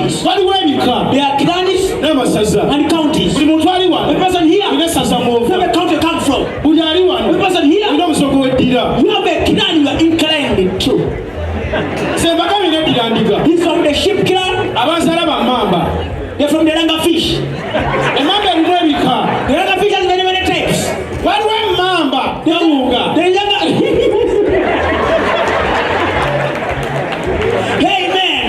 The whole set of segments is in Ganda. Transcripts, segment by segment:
counties. What do we become? There are clans and counties. The person here, where the country come from. The person here, you have a clan you are inclined to. He's from the sheep clan. They're from the Ranga fish. The Ranga fish has many, many types. Hey man!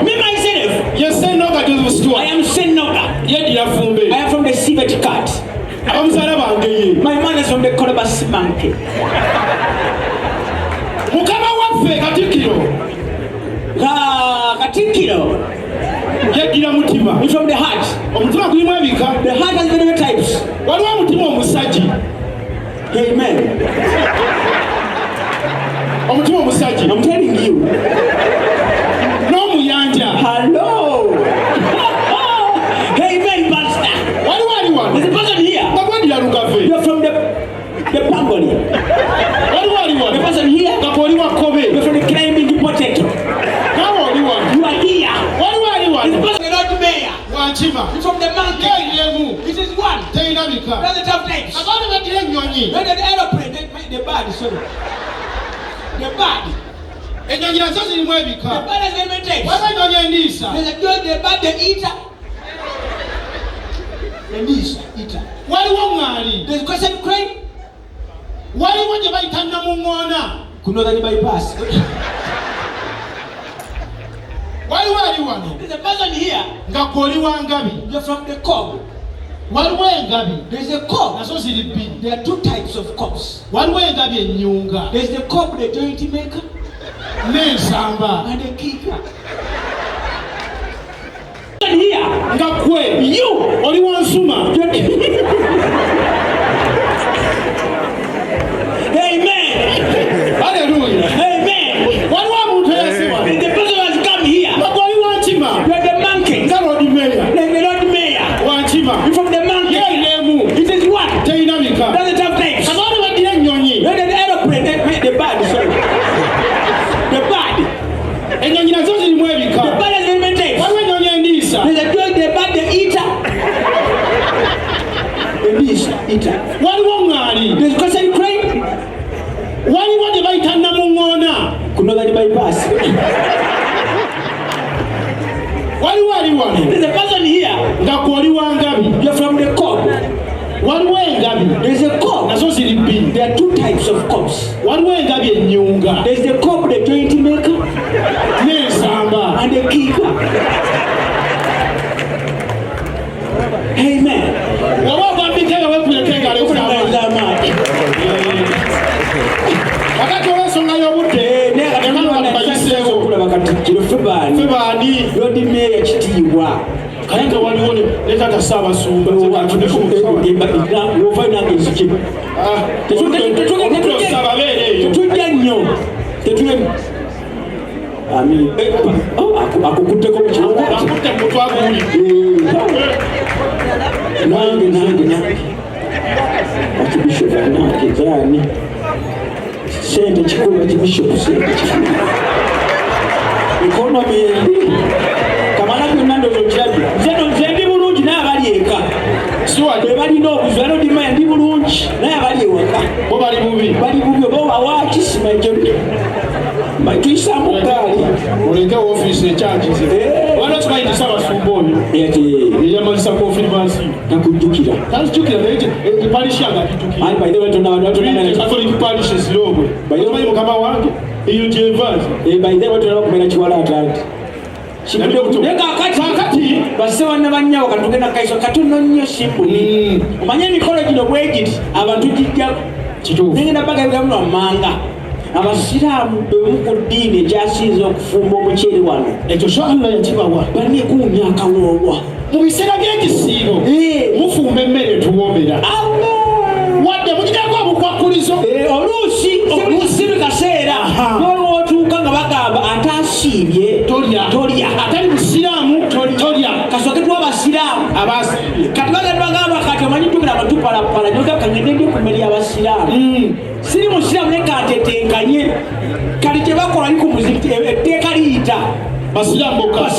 Me myself, I am Senoga. I am from the civet cat. My man is from the Kolobas monkey. Katikkiro. He's from the heart. The heart has many types. Amen. I'm telling you. Hello. Amen, Pastor. There's a person here. You're from the Pangoli. The person here. You're from the climbing potato. You are here. This person is not mayor. He's from the mountain. This is one. That's the tough names. When the aeroplane, the bird, sorry. The bird. The bird has many types. There's a girl, the bird, the eater. The eater. There's a question crane. Kunodha ni bypass. There's a person here. You're from the cob. There's a cob. There are two types of cobs. There's the cob, the joint maker, and the kicker. Here, you. Amen. Hallelujah. Amen. The person has come here. You're the monkey. The Lord Mayor. You're from the monkey. It is what? That's the tough names. You're the aeroplane. The bird. Sorry. The bird. The bird has many types. There's a dog, the bird, the eater. The beast eater. There's a question crane. Kunodha ni bypass. There's a person here. You're from the cob. There's a cob. There are two types of cobs. There's the cob, the joint maker, and the kicker. Amen. Lord Mayor Katikkiro. Kayanga walione leta Ssaabasumba. Abasiraamu bemukuddiini ekyasinza okufumba omuceere wano ekyo kyonna yakibawa banekuumya akawoobwa mu biseera by'ekisiiro mufumba emmere tuwoomera wadde mukitako obukwakulizo oluusi bikaseera n'olwotuuka nga bagamba ate asiibye tolya atali musiraamu tolya kasooke tuwa abasiraamu kati bagamba kati omanyi tukira amatupalapala nyoga kangende ndi okumenya abasiraamu siri musiramu nekatetenkanye kali kyebakola ali ku muziki etteeka liyita basiramboka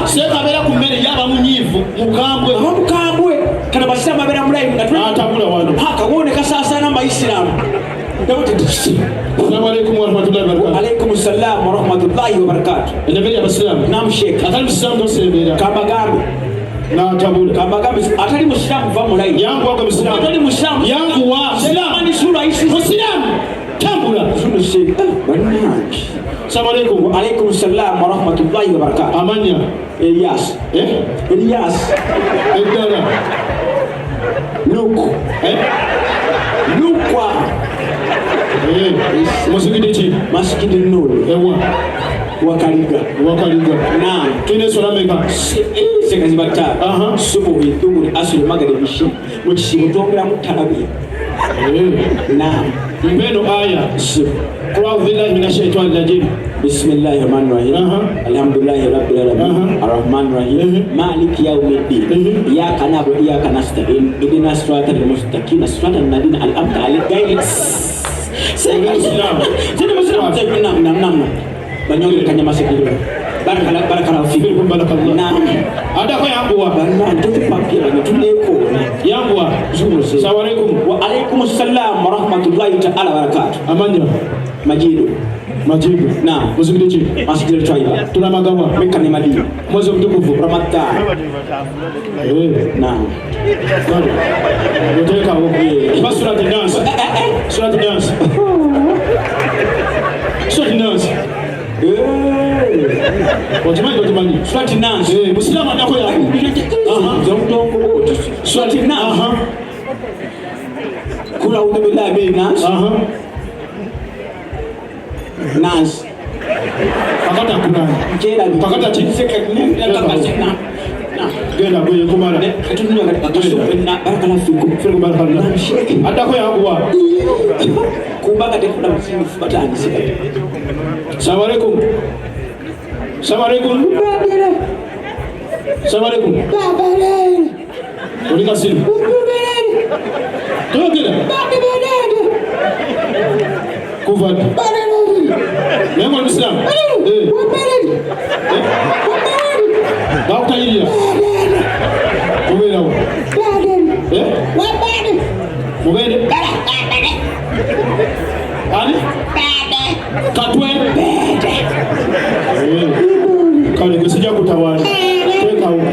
sekabera ku mmere yaba munyiivu mukambwe kana basiramu abeera mulayi atabula wano kawone kasaasana maisiramu Assalamu alaikum warahmatullahi wabarakatuh. Alaikum assalam warahmatullahi wabarakatuh. Endebeli abasilamu. Naam Sheikh. Atali musilamu tosebera. Kabagambe. Na tabula. Kabagambe atali musilamu va mulayi. Yangu wako musilamu. Atali musilamu. Yangu wa. Musilamu ni sura isi. Musilamu. Tambula. Sura Sheikh. Barnamij. Assalamu alaikum. Wa alaikum assalam warahmatullahi wabarakatuh. Amanya. Elias. Elias. Edara. Luku. Lukwa. Masikiti Nur. Ewa. Wakaliga. Naam. Kine sola meka. Sekazi batatu. Subu idhuri asuli magharibi shi. Mukisimu tongera mutalabi. Naam. Mbeno aya. Qul billahi minash shaitani rajim. Bismillahir rahmanir rahim. Alhamdulillahi rabbil alamin. Arrahmanir rahim. Maliki yawmiddin. Iyyaka na'budu wa iyyaka nasta'in. Ihdinas siratal mustaqim. Siratal ladzina an'amta 'alaihim. Jadi Muslim cek enam. Banyak kanya masuk dulu. Barakallahu fiikum barakallahu. Nah, ada kau yang buat. Nah, itu pakai lagi tu leko. Yang buat. Assalamualaikum. Waalaikumsalam warahmatullahi taala wabarakatuh. Amanya. Majidu. Nah, masjid Chaiba. Tuna magawa. Meka ni Madina. Mwezi mtukufu Ramadhan. Nah. Yoteka wopi. Surat dance. Surat dance. Wajimani. Surat dance. Muslimu anako ya. Surat dance. Kula unabillahi bin nas. Nas. Pakata kuna. Pakata chiseka ni takasena. Genda kwenye kumara. Ketunya akasupena barakallahu fiikum barakallahu. Ada kau yang buat. Kumbaga tekuna msingi batani sika. Assalamualaikum. Ulika simu. Tokela. Kuvat. Memang Islam. Dokter ini ya. Kuwulira. Mugende. Ani? Katwe. Kali kusija kutawala. Teka huko.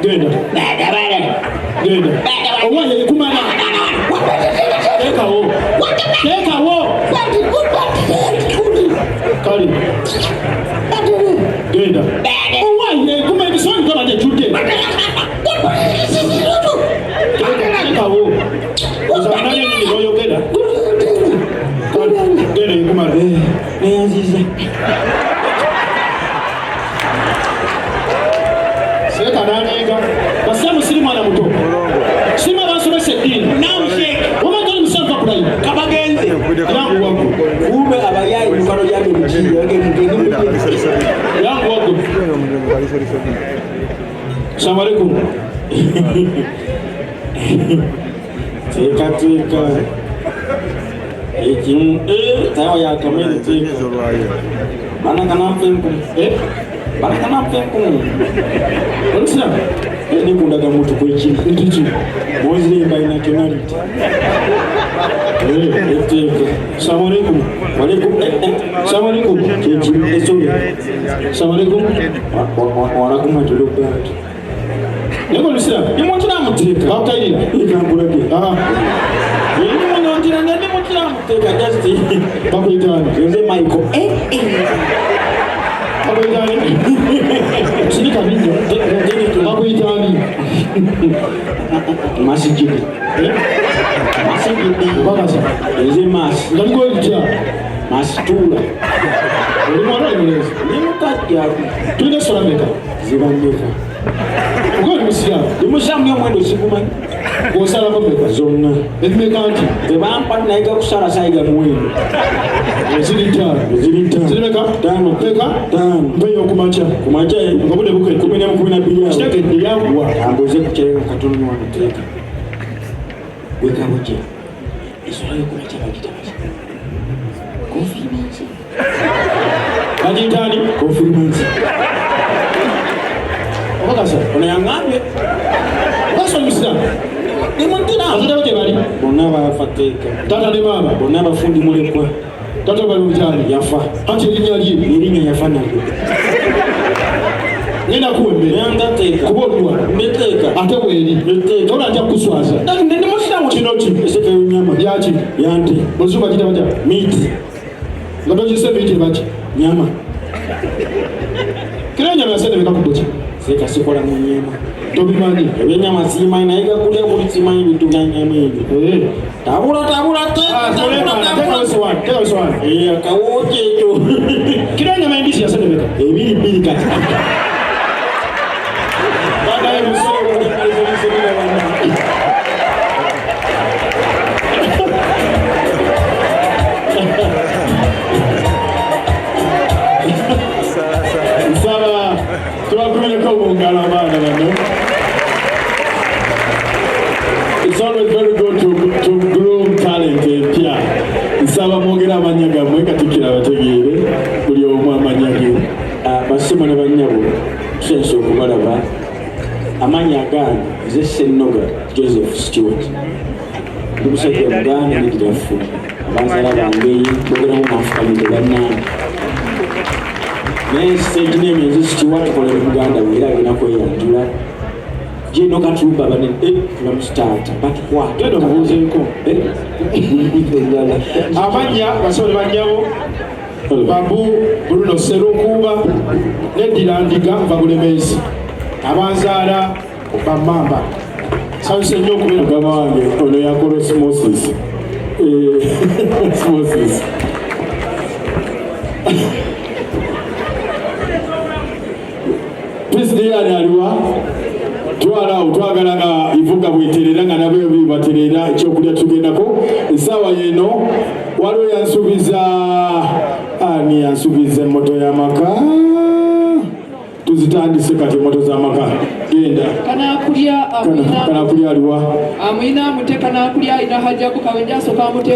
Genda. Genda. Owaye kumana. Teka huko. Kali. Genda. Owaye kumana soni kama je tude. Teka huko. Uzanani ni royo genda. Genda kumana. Aziza. Seka naniga. Basi muslimu ana muto. Sima basomese dini. Naam Sheikh. Wamagani musanfa kulayi. Kabagenze. Yangu wako. Ube abayayi mukano yake mjiji yake mgeni. Yangu wako. Assalamu alaikum. Teka. Ekin tayo ya kamera teka. Mana kana penku. Bana kana penku. Ulisema ni kundaga mtu kwa chini. ndiji. Mozile baina kenari. Teka. Assalamu alaikum. Assalamu alaikum. Keji esori. Assalamu alaikum. Wana kuma tuloba. Yego ulisema Ni mtu na mteka. Dokter ini. Ikangurake. Ni mtu na mteka just. Bako itani. Yonze Michael. Bako itani. Sindika video. Bako itani. Masjid. Bakasa. Yonze mas. Ndango ija. Mastura. Ulimwana imeleza. Ni mkati yako. Tuende solameka. Zibandika. Ugo ni musilamu. Ni mushamu yo mwendo sikumani. Kusala mabeka. Zonna. Ebimeka anti. Tebampa naiga kusala saiga mwendo. Zilitano. Zilimeka? Tano. Peka? Tano. Mpeyo kumacha. Kumacha ye. Ngabude buke. 12. Shitake ndi yangu wa. Amboze kuchereka katunu wanateka. Weka hoje. Ensolo y'okumakya bagiyita konfirimansi. Bagiyita ani? Konfirimansi. Obakasa Ono yaŋŋambye. basomesa Demontina. azaddewo gye bali Bonna baafa tteeka. taata ne maama Bonna abafundi mulekwa. taata bali mukyali Yafa. ati erinnya lye Erinnya yafa nalyo. ngenda kuwa emmere Nanga teeka. kuba oluwa Mbeteeka. ate bweri Mbeteeka. tola ajja kukuswaza Ne musitamu kino ki eseka y'ennyama. yaki Yante. bulusu bagita batya Meat. nga togise miiti baki Nyama. kira enyama yasendebeka ku buki Seka sikola mu nnyama. tobimanyi Ebyennyama simanyi naye gakulya buli simanyi bintu bya nnyama ebyo. Tabula tekawe sowaani akawooki ekyo. kira enyama embisi yasendebeka Ebiri bbiri kati. bagaye musolo nsaba tubakumireko obungalo abaana bano. It's always very good to groom talent empya. Nsaba mwogere amannya gammwe Katikkiro abategeere buli omu amannya ge. Basimu ne bannyabo tusense okubalaba. Amannya agange nze Ssennoga Joseph Stuart. Ndi musajja Muganda nedirafu. Abanzaala bange boogeramu nafukamide bannange. Naye stage name nze Stuart kolera Muganda we era alina kweyanjula. Jeno katumba bane tunamusitaata batukwata. Genda omubuuzeeko amannya basole bannyabo Babu Bruno Serukuba neddira ndiga nva Bulemeezi abanzaala bammamba sawuse nnyo okubeera Mugama wange ono yakola osmosis. Osmosis. Peace ani aliwa twalawo twagala nga ivuga bweterera nga nabyo bibaterera ekyokulya tugendako essaawa yeno waliwo yansuubiza ani yansuubiza emmoto y'amaka tuzitandise kati emmoto z'amaka genda Kanakulya aliwa amwina mute kanakulya ina hajja ku kawenja soka mute